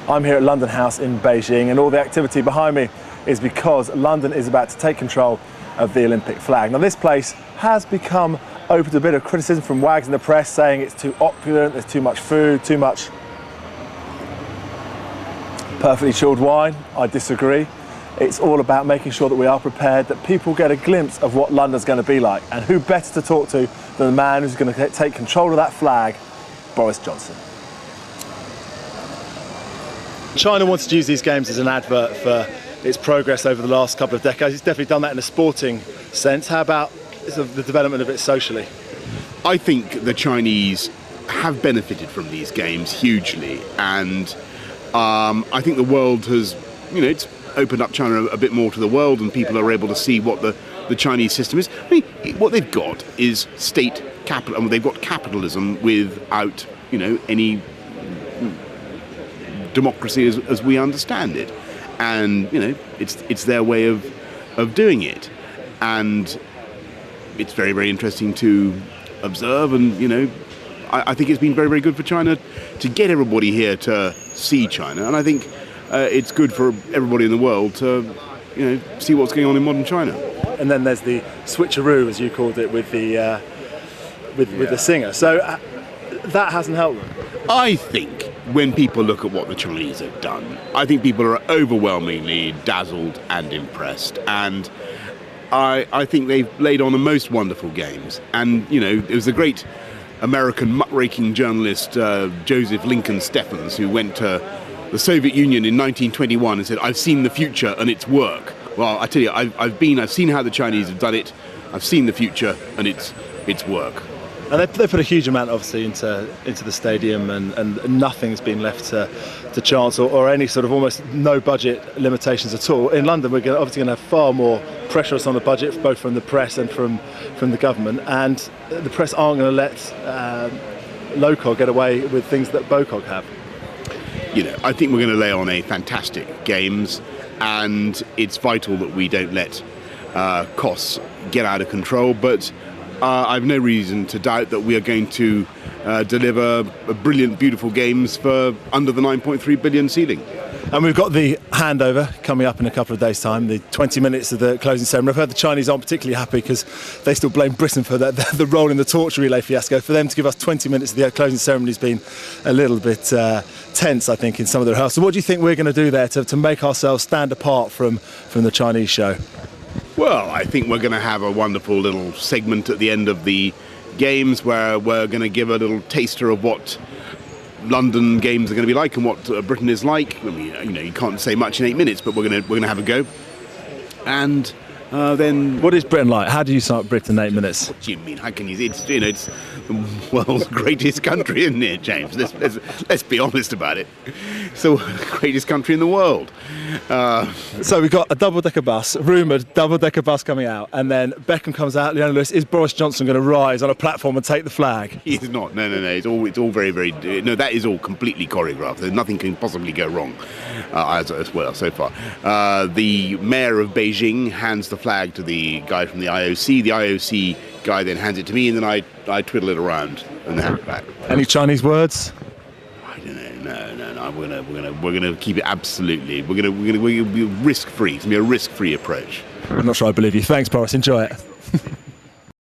I'm here at London House in Beijing, and all the activity behind me is because London is about to take control of the Olympic flag. Now, this place has become open to a bit of criticism from wags in the press, saying it's too opulent, there's too much food, too much perfectly chilled wine. I disagree. It's all about making sure that we are prepared, that people get a glimpse of what London's going to be like. And who better to talk to than the man who's going to take control of that flag, Boris Johnson. China wanted to use these games as an advert for its progress over the last couple of decades. It's definitely done that in a sporting sense. How about the development of it socially? I think the Chinese have benefited from these games hugely, and I think the world has, it's opened up China a bit more to the world, and people are able to see what the Chinese system is. I mean, what they've got is state capital, and they've got capitalism without, any democracy as we understand it, and it's their way of doing it, and it's very, very interesting to observe. And I think it's been very, very good for China to get everybody here to see China, and I think it's good for everybody in the world to see what's going on in modern China. And then there's the switcheroo, as you called it, with the with the singer. So that hasn't helped them. I think when people look at what the Chinese have done, I think people are overwhelmingly dazzled and impressed. And I think they've laid on the most wonderful games. And, it was the great American muckraking journalist Joseph Lincoln Steffens who went to the Soviet Union in 1921 and said, "I've seen the future and its work." Well, I tell you, I've seen how the Chinese have done it. I've seen the future and its work. And they put a huge amount, obviously, into the stadium, and nothing's been left to chance or any sort of almost no budget limitations at all. In London, we're obviously going to have far more pressure on the budget, both from the press and from the government. And the press aren't going to let LOCOG get away with things that BOCOG have. I think we're going to lay on a fantastic games, and it's vital that we don't let costs get out of control. But I've no reason to doubt that we are going to deliver brilliant, beautiful games for under the 9.3 billion ceiling. And we've got the handover coming up in a couple of days' time, the 20 minutes of the closing ceremony. I've heard the Chinese aren't particularly happy because they still blame Britain for the role in the torch relay fiasco. For them to give us 20 minutes of the closing ceremony has been a little bit tense, I think, in some of the rehearsals. So what do you think we're going to do there to make ourselves stand apart from the Chinese show? Well, I think we're going to have a wonderful little segment at the end of the games where we're going to give a little taster of what London games are going to be like and what Britain is like. I mean, you can't say much in 8 minutes, but we're going to have a go. And then, what is Britain like? How do you sum up Britain in 8 minutes? What do you mean? How can you? It's the world's greatest country, isn't it, James? Let's be honest about it. It's the greatest country in the world. So we've got a double-decker bus, rumoured double-decker bus coming out, and then Beckham comes out. Leona Lewis, is Boris Johnson going to rise on a platform and take the flag? He's not. No. It's all very, very. No, that is all completely choreographed. There's nothing can possibly go wrong as well so far. The mayor of Beijing hands the flag to the guy from the IOC. The IOC guy then hands it to me, and then I twiddle it around and hand it back. Any Chinese words? I don't know. No. We're gonna keep it absolutely. We're gonna be risk free. It's gonna be a risk free approach. I'm not sure I believe you. Thanks, Boris. Enjoy it.